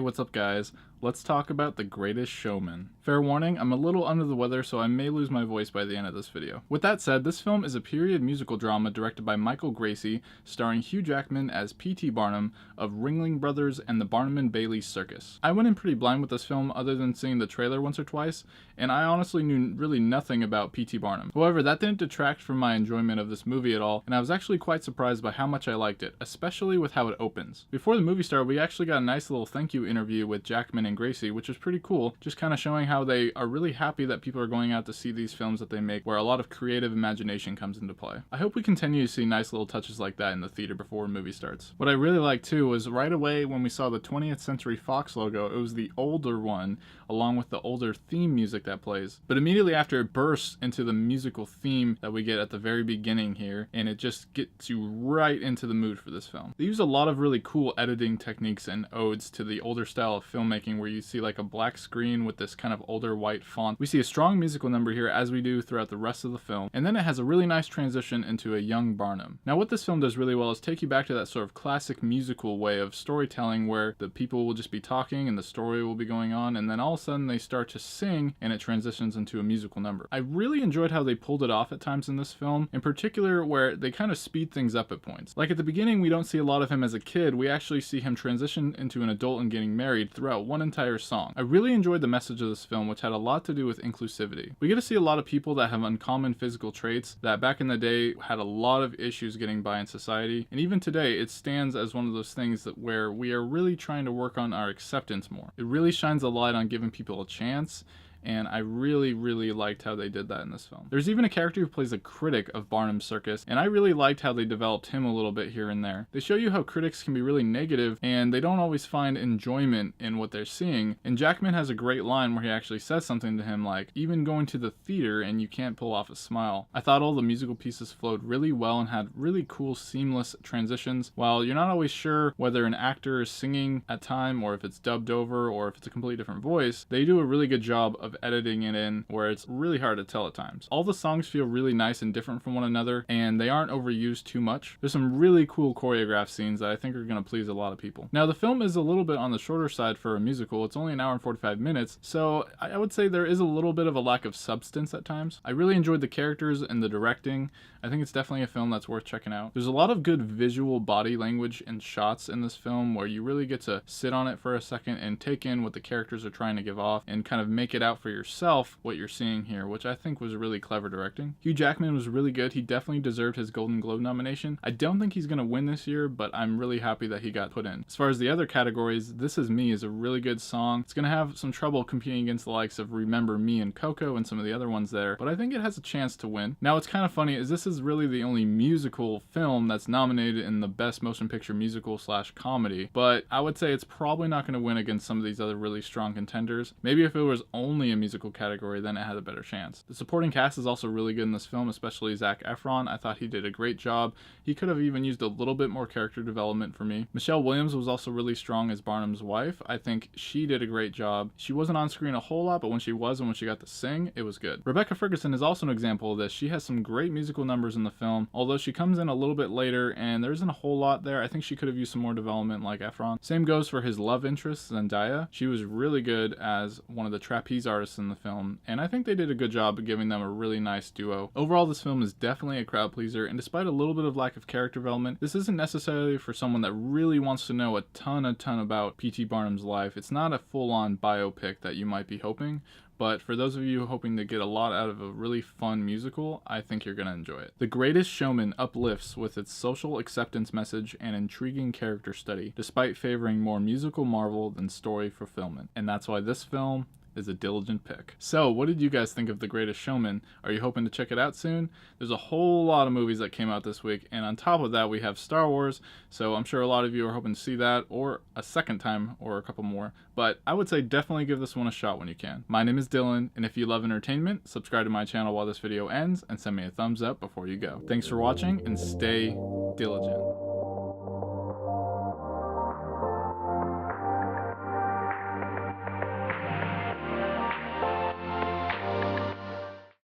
what's up guys? Let's talk about The Greatest Showman. Fair warning, I'm a little under the weather, so I may lose my voice by the end of this video. With that said, this film is a period musical drama directed by Michael Gracey, starring Hugh Jackman as P.T. Barnum of Ringling Brothers and the Barnum and Bailey Circus. I went in pretty blind with this film other than seeing the trailer once or twice, and I honestly knew really nothing about P.T. Barnum. However, that didn't detract from my enjoyment of this movie at all, and I was actually quite surprised by how much I liked it, especially with how it opens. Before the movie started, we actually got a nice little thank you interview with Jackman and Gracey, which was pretty cool, just kind of showing how they are really happy that people are going out to see these films that they make where a lot of creative imagination comes into play. I hope we continue to see nice little touches like that in the theater before a movie starts. What I really liked too was right away when we saw the 20th Century Fox logo, it was the older one along with the older theme music that plays. But immediately after it bursts into the musical theme that we get at the very beginning here, and it just gets you right into the mood for this film. They use a lot of really cool editing techniques and odes to the older style of filmmaking where you see like a black screen with this kind of older white font. We see a strong musical number here as we do throughout the rest of the film, and then it has a really nice transition into a young Barnum. Now what this film does really well is take you back to that sort of classic musical way of storytelling where the people will just be talking and the story will be going on, and then all of a sudden they start to sing and it transitions into a musical number. I really enjoyed how they pulled it off at times in this film, in particular where they kind of speed things up at points. Like at the beginning we don't see a lot of him as a kid, we actually see him transition into an adult and getting married throughout one entire song. I really enjoyed the message of this film, which had a lot to do with inclusivity. We get to see a lot of people that have uncommon physical traits that back in the day had a lot of issues getting by in society, and even today it stands as one of those things that where we are really trying to work on our acceptance more. It really shines a light on giving people a chance, and I really liked how they did that in this film. There's even a character who plays a critic of Barnum's circus, and I really liked how they developed him a little bit here and there. They show you how critics can be really negative, and they don't always find enjoyment in what they're seeing, and Jackman has a great line where he actually says something to him like, even going to the theater and you can't pull off a smile. I thought all the musical pieces flowed really well and had really cool seamless transitions. While you're not always sure whether an actor is singing at time or if it's dubbed over or if it's a completely different voice, they do a really good job of editing it in where it's really hard to tell at times. All the songs feel really nice and different from one another, and they aren't overused too much. There's some really cool choreographed scenes that I think are going to please a lot of people. Now the film is a little bit on the shorter side for a musical. It's only an hour and 45 minutes, so I would say there is a little bit of a lack of substance at times. I really enjoyed the characters and the directing. I think it's definitely a film that's worth checking out. There's a lot of good visual body language and shots in this film where you really get to sit on it for a second and take in what the characters are trying to give off and kind of make it out for yourself what you're seeing here, which I think was really clever directing. Hugh Jackman was really good. He definitely deserved his Golden Globe nomination. I don't think he's going to win this year, but I'm really happy that he got put in. As far as the other categories, This Is Me is a really good song. It's going to have some trouble competing against the likes of Remember Me and Coco and some of the other ones there, but I think it has a chance to win. Now what's kind of funny is this is really the only musical film that's nominated in the Best Motion Picture Musical / Comedy, but I would say it's probably not going to win against some of these other really strong contenders. Maybe if it was only a musical category, then it had a better chance. The supporting cast is also really good in this film, especially Zac Efron. I thought he did a great job. He could have even used a little bit more character development for me. Michelle Williams was also really strong as Barnum's wife. I think she did a great job. She wasn't on screen a whole lot, but when she was and when she got to sing, it was good. Rebecca Ferguson is also an example of this. She has some great musical numbers in the film, although she comes in a little bit later and there isn't a whole lot there. I think she could have used some more development like Efron. Same goes for his love interest, Zendaya. She was really good as one of the trapeze artists in the film, and I think they did a good job of giving them a really nice duo. Overall, this film is definitely a crowd pleaser, and despite a little bit of lack of character development, this isn't necessarily for someone that really wants to know a ton about P.T. Barnum's life. It's not a full-on biopic that you might be hoping, but for those of you hoping to get a lot out of a really fun musical, I think you're going to enjoy it. The Greatest Showman uplifts with its social acceptance message and intriguing character study, despite favoring more musical marvel than story fulfillment. And that's why this film is a Dyligent pick. So what did you guys think of The Greatest Showman? Are you hoping to check it out soon? There's a whole lot of movies that came out this week, and on top of that we have Star Wars, so I'm sure a lot of you are hoping to see that, or a second time, or a couple more, but I would say definitely give this one a shot when you can. My name is Dylan, and if you love entertainment, subscribe to my channel while this video ends, and send me a thumbs up before you go. Thanks for watching, and stay diligent.